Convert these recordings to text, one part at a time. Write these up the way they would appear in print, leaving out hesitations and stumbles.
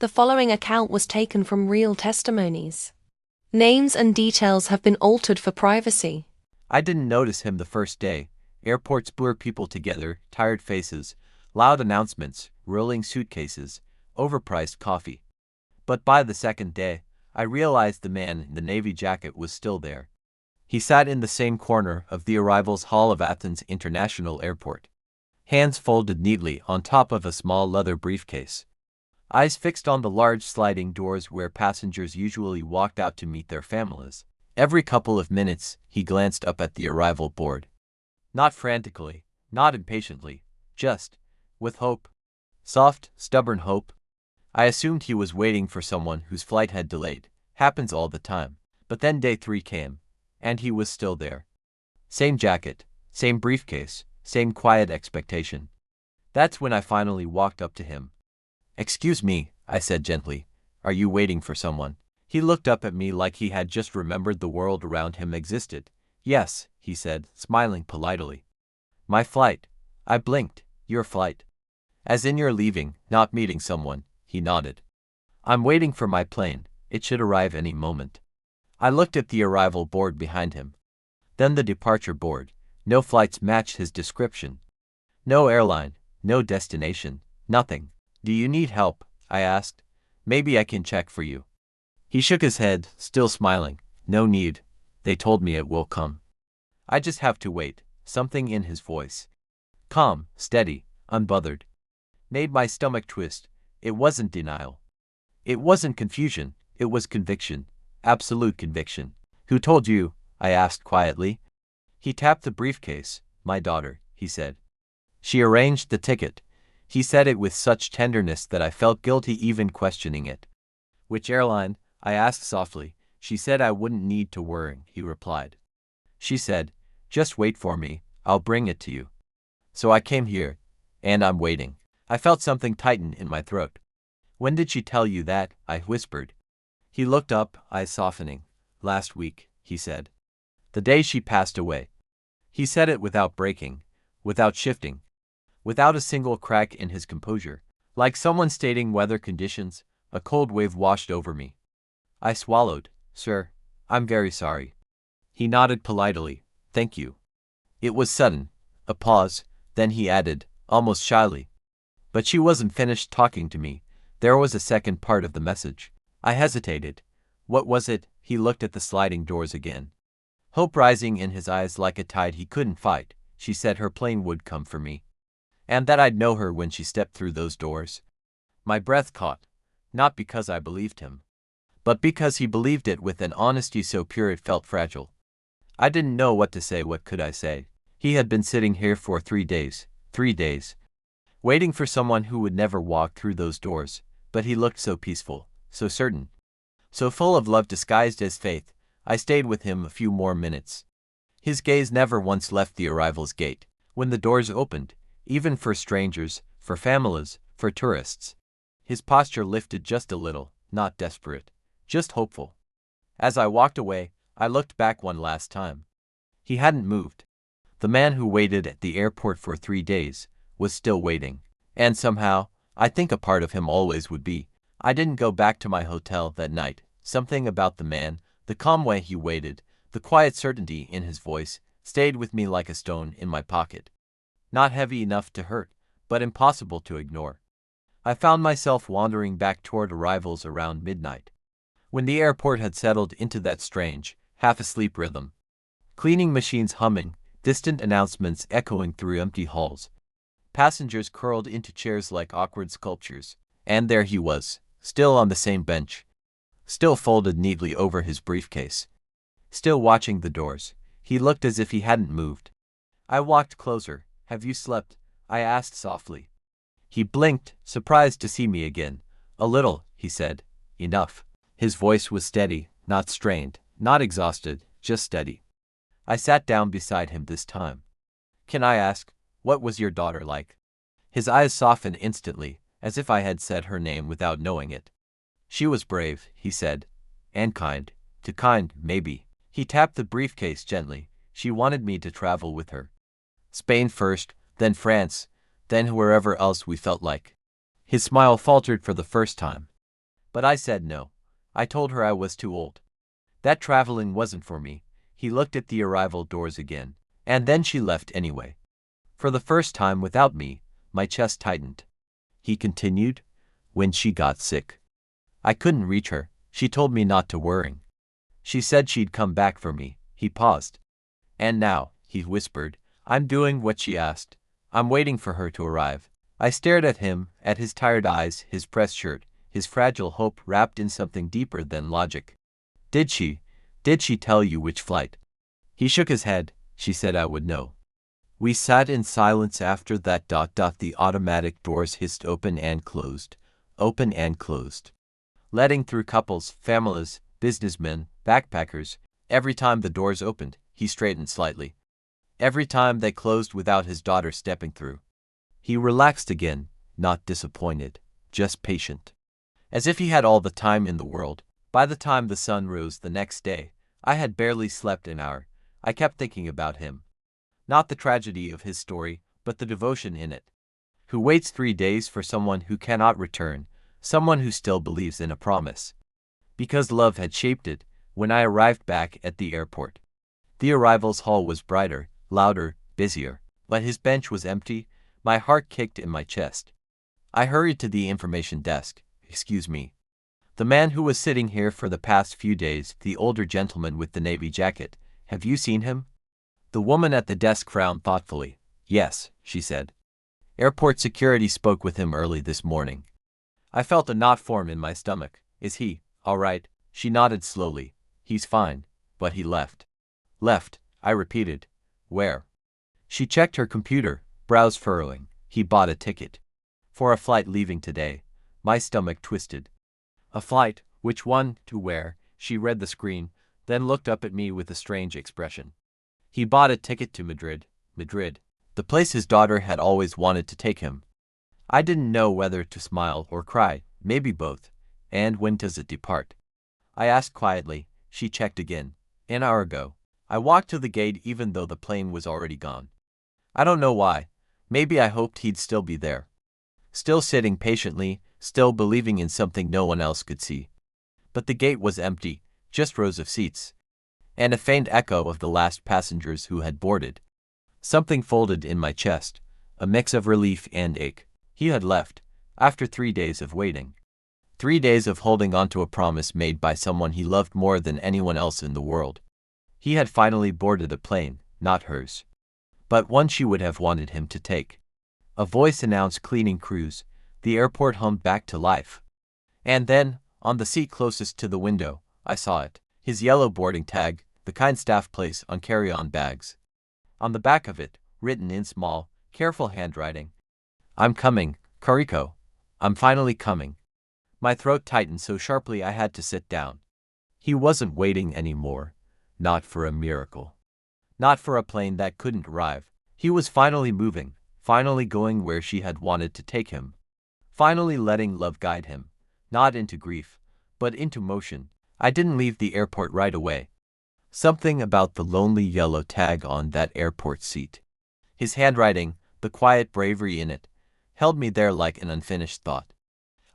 The following account was taken from real testimonies. Names and details have been altered for privacy. I didn't notice him the first day. Airports blur people together, tired faces, loud announcements, rolling suitcases, overpriced coffee. But by the second day, I realized the man in the navy jacket was still there. He sat in the same corner of the arrivals hall of Athens International Airport, hands folded neatly on top of a small leather briefcase. Eyes fixed on the large sliding doors where passengers usually walked out to meet their families. Every couple of minutes, he glanced up at the arrival board. Not frantically, not impatiently, just with hope. Soft, stubborn hope. I assumed he was waiting for someone whose flight had delayed. Happens all the time. But then day 3 came, and he was still there. Same jacket, same briefcase, same quiet expectation. That's when I finally walked up to him. "Excuse me," I said gently. "Are you waiting for someone?" He looked up at me like he had just remembered the world around him existed. "Yes," he said, smiling politely. "My flight." I blinked. "Your flight?" "As in you're leaving, not meeting someone," he nodded. "I'm waiting for my plane. It should arrive any moment." I looked at the arrival board behind him. Then the departure board. No flights matched his description. No airline, no destination, nothing. "Do you need help?" I asked. "Maybe I can check for you." He shook his head, still smiling. "No need. They told me it will come. I just have to wait." Something in his voice, calm, steady, unbothered, made my stomach twist. It wasn't denial. It wasn't confusion. It was conviction. Absolute conviction. "Who told you?" I asked quietly. He tapped the briefcase. "My daughter," he said. "She arranged the ticket." He said it with such tenderness that I felt guilty even questioning it. "Which airline?" I asked softly. "She said I wouldn't need to worry," he replied. "She said, just wait for me, I'll bring it to you." So I came here, and I'm waiting. I felt something tighten in my throat. "When did she tell you that?" I whispered. He looked up, eyes softening. "Last week," he said. "The day she passed away." He said it without breaking, without shifting, without a single crack in his composure. Like someone stating weather conditions, a cold wave washed over me. I swallowed. "Sir, I'm very sorry." He nodded politely. "Thank you." It was sudden. A pause, then he added, almost shyly. "But she wasn't finished talking to me. There was a second part of the message." I hesitated. "What was it?" He looked at the sliding doors again. Hope rising in his eyes like a tide he couldn't fight. "She said her plane would come for me, and that I'd know her when she stepped through those doors." My breath caught, not because I believed him, but because he believed it with an honesty so pure it felt fragile. I didn't know what to say. What could I say? He had been sitting here for 3 days, waiting for someone who would never walk through those doors, but he looked so peaceful, so certain, so full of love disguised as faith. I stayed with him a few more minutes. His gaze never once left the arrival's gate. When the doors opened, even for strangers, for families, for tourists, his posture lifted just a little, not desperate, just hopeful. As I walked away, I looked back one last time. He hadn't moved. The man who waited at the airport for 3 days was still waiting. And somehow, I think a part of him always would be. I didn't go back to my hotel that night. Something about the man, the calm way he waited, the quiet certainty in his voice, stayed with me like a stone in my pocket. Not heavy enough to hurt, but impossible to ignore. I found myself wandering back toward arrivals around midnight, when the airport had settled into that strange, half-asleep rhythm. Cleaning machines humming, distant announcements echoing through empty halls. Passengers curled into chairs like awkward sculptures. And there he was, still on the same bench, still folded neatly over his briefcase, still watching the doors. He looked as if he hadn't moved. I walked closer. "Have you slept?" I asked softly. He blinked, surprised to see me again. "A little," he said. "Enough." His voice was steady, not strained, not exhausted, just steady. I sat down beside him this time. "Can I ask, what was your daughter like?" His eyes softened instantly, as if I had said her name without knowing it. "She was brave," he said, "and kind. Too kind, maybe." He tapped the briefcase gently. "She wanted me to travel with her. Spain first, then France, then wherever else we felt like." His smile faltered for the first time. But I said no. I told her I was too old. That traveling wasn't for me. He looked at the arrival doors again. And then she left anyway. For the first time without me, my chest tightened. He continued, when she got sick. I couldn't reach her. She told me not to worry. She said she'd come back for me. He paused. And now, he whispered, I'm doing what she asked. I'm waiting for her to arrive. I stared at him, at his tired eyes, his pressed shirt, his fragile hope wrapped in something deeper than logic. Did she tell you which flight? He shook his head. She said I would know. We sat in silence after that. The automatic doors hissed open and closed, letting through couples, families, businessmen, backpackers. Every time the doors opened, he straightened slightly. Every time they closed without his daughter stepping through. He relaxed again, not disappointed, just patient. As if he had all the time in the world. By the time the sun rose the next day, I had barely slept an hour. I kept thinking about him. Not the tragedy of his story, but the devotion in it. Who waits 3 days for someone who cannot return, someone who still believes in a promise. Because love had shaped it, when I arrived back at the airport. The arrivals hall was brighter, louder, busier, but his bench was empty. My heart kicked in my chest. I hurried to the information desk. Excuse me. The man who was sitting here for the past few days, the older gentleman with the navy jacket, have you seen him? The woman at the desk frowned thoughtfully. Yes, she said. Airport security spoke with him early this morning. I felt a knot form in my stomach. Is he all right? She nodded slowly. He's fine, but he left. Left, I repeated. Where? She checked her computer, brows furrowing. He bought a ticket. For a flight leaving today. My stomach twisted. A flight? Which one? To where? She read the screen, then looked up at me with a strange expression. He bought a ticket to Madrid. Madrid. The place his daughter had always wanted to take him. I didn't know whether to smile or cry, maybe both. And when does it depart? I asked quietly. She checked again. An hour ago. I walked to the gate even though the plane was already gone. I don't know why. Maybe I hoped he'd still be there. Still sitting patiently, still believing in something no one else could see. But the gate was empty, just rows of seats. And a faint echo of the last passengers who had boarded. Something folded in my chest, a mix of relief and ache. He had left, after 3 days of waiting. 3 days of holding on to a promise made by someone he loved more than anyone else in the world. He had finally boarded a plane, not hers. But one she would have wanted him to take. A voice announced cleaning crews. The airport hummed back to life. And then, on the seat closest to the window, I saw it. His yellow boarding tag, the kind staff place on carry-on bags. On the back of it, written in small, careful handwriting. I'm coming, Kariko. I'm finally coming. My throat tightened so sharply I had to sit down. He wasn't waiting anymore. Not for a miracle. Not for a plane that couldn't arrive. He was finally moving, finally going where she had wanted to take him. Finally letting love guide him. Not into grief, but into motion. I didn't leave the airport right away. Something about the lonely yellow tag on that airport seat. His handwriting, the quiet bravery in it, held me there like an unfinished thought.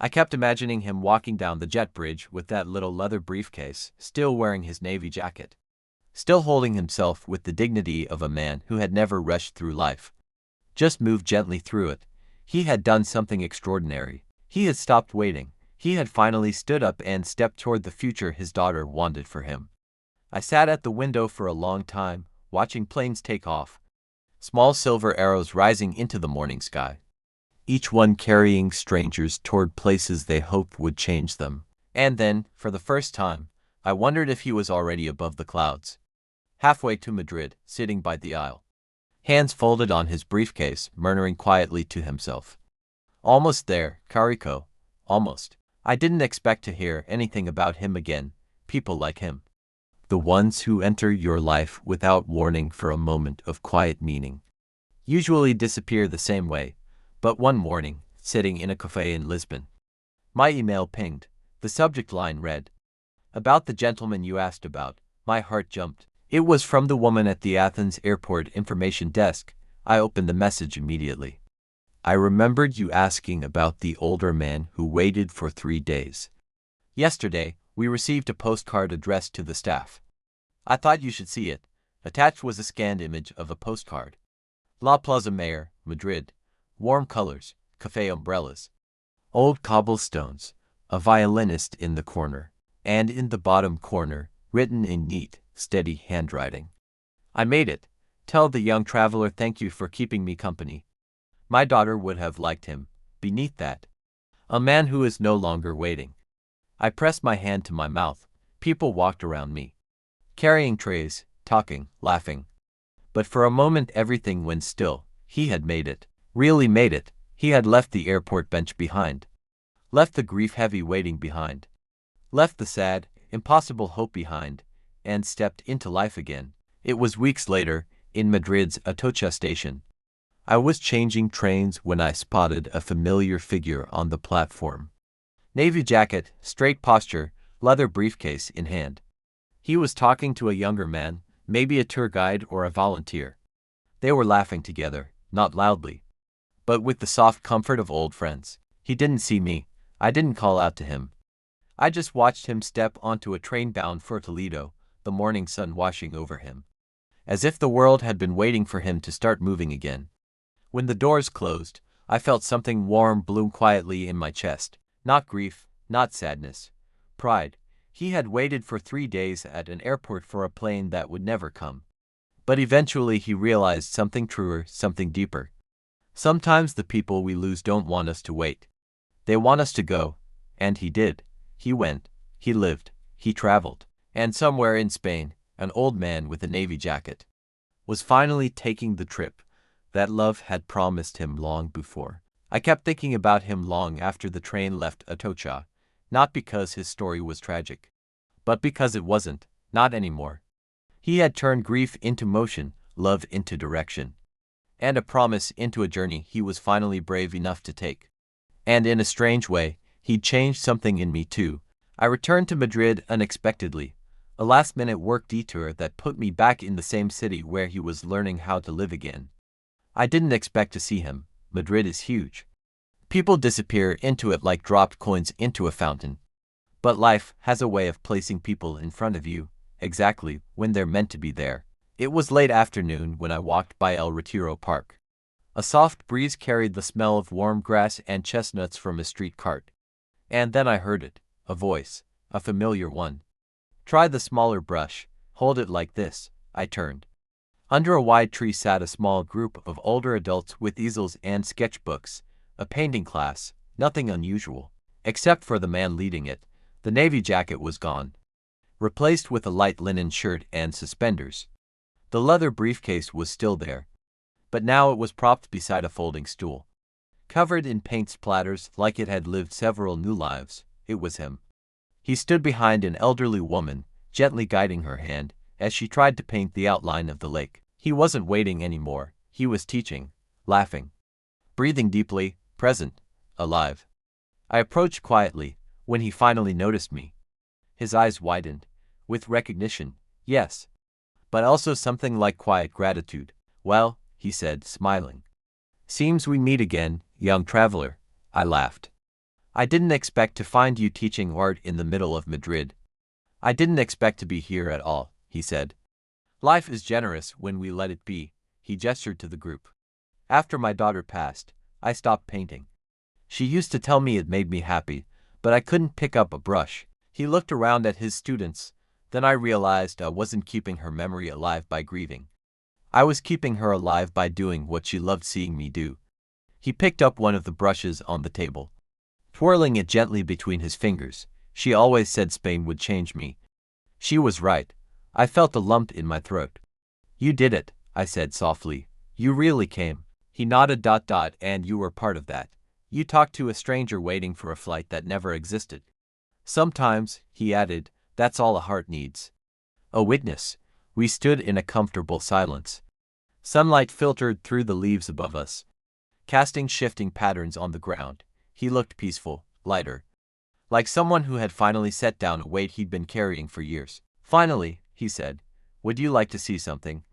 I kept imagining him walking down the jet bridge with that little leather briefcase, still wearing his navy jacket. Still holding himself with the dignity of a man who had never rushed through life. Just moved gently through it. He had done something extraordinary. He had stopped waiting. He had finally stood up and stepped toward the future his daughter wanted for him. I sat at the window for a long time, watching planes take off. Small silver arrows rising into the morning sky. Each one carrying strangers toward places they hoped would change them. And then, for the first time, I wondered if he was already above the clouds. Halfway to Madrid, sitting by the aisle. Hands folded on his briefcase, murmuring quietly to himself. Almost there, Kariko. Almost. I didn't expect to hear anything about him again. People like him. The ones who enter your life without warning for a moment of quiet meaning. Usually disappear the same way. But one morning, sitting in a cafe in Lisbon. My email pinged. The subject line read, "About the gentleman you asked about." My heart jumped. It was from the woman at the Athens airport information desk. I opened the message immediately. I remembered you asking about the older man who waited for 3 days. Yesterday, we received a postcard addressed to the staff. I thought you should see it. Attached was a scanned image of a postcard. La Plaza Mayor, Madrid. Warm colors, cafe umbrellas. Old cobblestones, a violinist in the corner, and in the bottom corner, written in neat, steady handwriting. I made it. Tell the young traveler thank you for keeping me company. My daughter would have liked him. Beneath that, a man who is no longer waiting. I pressed my hand to my mouth. People walked around me, carrying trays, talking, laughing. But for a moment everything went still. He had made it. Really made it. He had left the airport bench behind. Left the grief-heavy waiting behind. Left the sad, impossible hope behind, and stepped into life again. It was weeks later, in Madrid's Atocha station. I was changing trains when I spotted a familiar figure on the platform. Navy jacket, straight posture, leather briefcase in hand. He was talking to a younger man, maybe a tour guide or a volunteer. They were laughing together, not loudly, but with the soft comfort of old friends. He didn't see me. I didn't call out to him. I just watched him step onto a train bound for Toledo, the morning sun washing over him, as if the world had been waiting for him to start moving again. When the doors closed, I felt something warm bloom quietly in my chest. Not grief, not sadness. Pride. He had waited for 3 days at an airport for a plane that would never come. But eventually he realized something truer, something deeper. Sometimes the people we lose don't want us to wait. They want us to go. And he did. He went. He lived. He traveled. And somewhere in Spain, an old man with a navy jacket was finally taking the trip that love had promised him long before. I kept thinking about him long after the train left Atocha, not because his story was tragic, but because it wasn't, not anymore. He had turned grief into motion, love into direction, and a promise into a journey he was finally brave enough to take. And in a strange way, he'd changed something in me too. I returned to Madrid unexpectedly, a last-minute work detour that put me back in the same city where he was learning how to live again. I didn't expect to see him. Madrid is huge. People disappear into it like dropped coins into a fountain. But life has a way of placing people in front of you, exactly when they're meant to be there. It was late afternoon when I walked by El Retiro Park. A soft breeze carried the smell of warm grass and chestnuts from a street cart. And then I heard it, a voice, a familiar one. Try the smaller brush, hold it like this. I turned. Under a wide tree sat a small group of older adults with easels and sketchbooks, a painting class, nothing unusual. Except for the man leading it, the navy jacket was gone, replaced with a light linen shirt and suspenders. The leather briefcase was still there, but now it was propped beside a folding stool. Covered in paint splatters like it had lived several new lives, it was him. He stood behind an elderly woman, gently guiding her hand, as she tried to paint the outline of the lake. He wasn't waiting anymore. He was teaching, laughing, breathing deeply, present, alive. I approached quietly. When he finally noticed me, his eyes widened, with recognition, yes, but also something like quiet gratitude. Well, he said, smiling. Seems we meet again, young traveler. I laughed. I didn't expect to find you teaching art in the middle of Madrid. I didn't expect to be here at all, he said. Life is generous when we let it be, he gestured to the group. After my daughter passed, I stopped painting. She used to tell me it made me happy, but I couldn't pick up a brush. He looked around at his students. Then I realized I wasn't keeping her memory alive by grieving. I was keeping her alive by doing what she loved seeing me do. He picked up one of the brushes on the table, twirling it gently between his fingers. She always said Spain would change me. She was right. I felt a lump in my throat. You did it, I said softly. You really came. He nodded. And you were part of that. You talked to a stranger waiting for a flight that never existed. Sometimes, he added, that's all a heart needs. A witness. We stood in a comfortable silence. Sunlight filtered through the leaves above us, casting shifting patterns on the ground. He looked peaceful, lighter, like someone who had finally set down a weight he'd been carrying for years. Finally, he said, would you like to see something?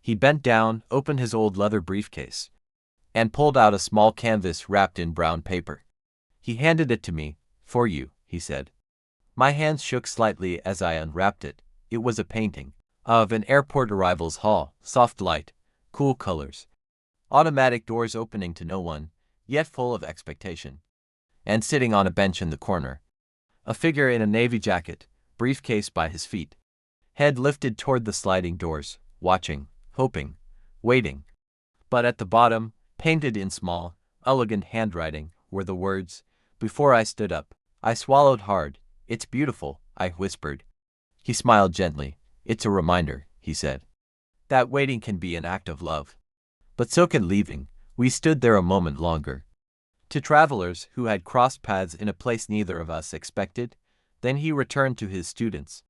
He bent down, opened his old leather briefcase, and pulled out a small canvas wrapped in brown paper. He handed it to me. For you, he said. My hands shook slightly as I unwrapped it. It was a painting of an airport arrivals hall, soft light, cool colors, automatic doors opening to no one, yet full of expectation. And sitting on a bench in the corner, a figure in a navy jacket, briefcase by his feet, head lifted toward the sliding doors, watching, hoping, waiting. But at the bottom, painted in small, elegant handwriting, were the words, "Before I stood up, I swallowed hard. It's beautiful," I whispered. He smiled gently. "It's a reminder," he said, "that waiting can be an act of love. But so can leaving." We stood there a moment longer. To travelers who had crossed paths in a place neither of us expected, then he returned to his students,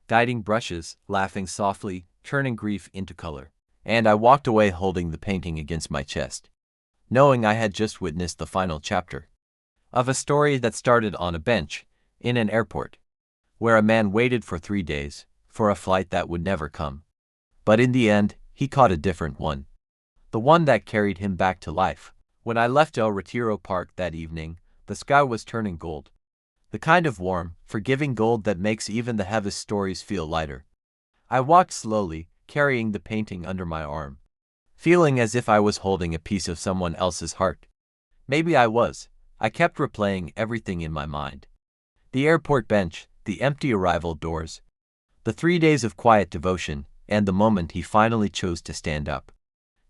guiding brushes, laughing softly, turning grief into color. And I walked away holding the painting against my chest, knowing I had just witnessed the final chapter of a story that started on a bench, in an airport, where a man waited for 3 days, for a flight that would never come. But in the end, he caught a different one. The one that carried him back to life. When I left El Retiro Park that evening, the sky was turning gold. The kind of warm, forgiving gold that makes even the heaviest stories feel lighter. I walked slowly, carrying the painting under my arm, feeling as if I was holding a piece of someone else's heart. Maybe I was. I kept replaying everything in my mind. The airport bench, the empty arrival doors, the 3 days of quiet devotion, and the moment he finally chose to stand up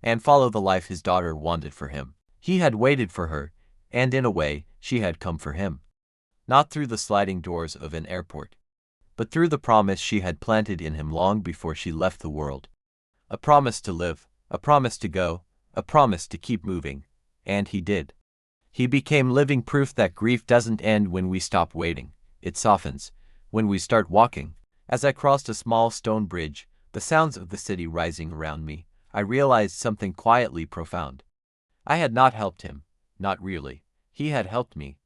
and follow the life his daughter wanted for him. He had waited for her, and in a way, she had come for him. Not through the sliding doors of an airport, but through the promise she had planted in him long before she left the world. A promise to live, a promise to go, a promise to keep moving. And he did. He became living proof that grief doesn't end when we stop waiting. It softens when we start walking. As I crossed a small stone bridge, the sounds of the city rising around me, I realized something quietly profound. I had not helped him, not really. He had helped me.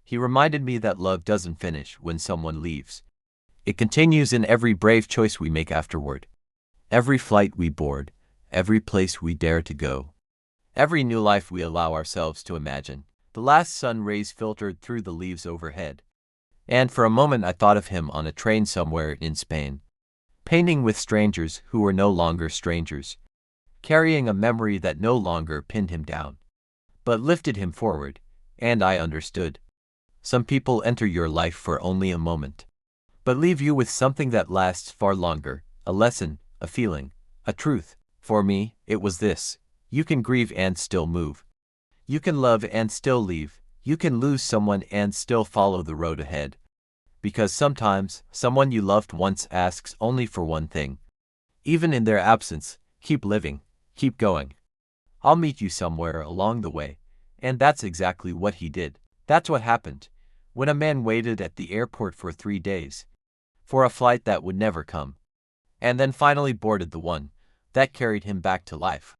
He reminded me that love doesn't finish when someone leaves. It continues in every brave choice we make afterward. Every flight we board, every place we dare to go, every new life we allow ourselves to imagine. The last sun rays filtered through the leaves overhead, and for a moment I thought of him on a train somewhere in Spain, painting with strangers who were no longer strangers, carrying a memory that no longer pinned him down, but lifted him forward. And I understood. Some people enter your life for only a moment, but leave you with something that lasts far longer, a lesson, a feeling, a truth. For me, it was this: you can grieve and still move. You can love and still leave. You can lose someone and still follow the road ahead. Because sometimes, someone you loved once asks only for one thing. Even in their absence, keep living, keep going. I'll meet you somewhere along the way. And that's exactly what he did. That's what happened when a man waited at the airport for 3 days, for a flight that would never come, and then finally boarded the one that carried him back to life.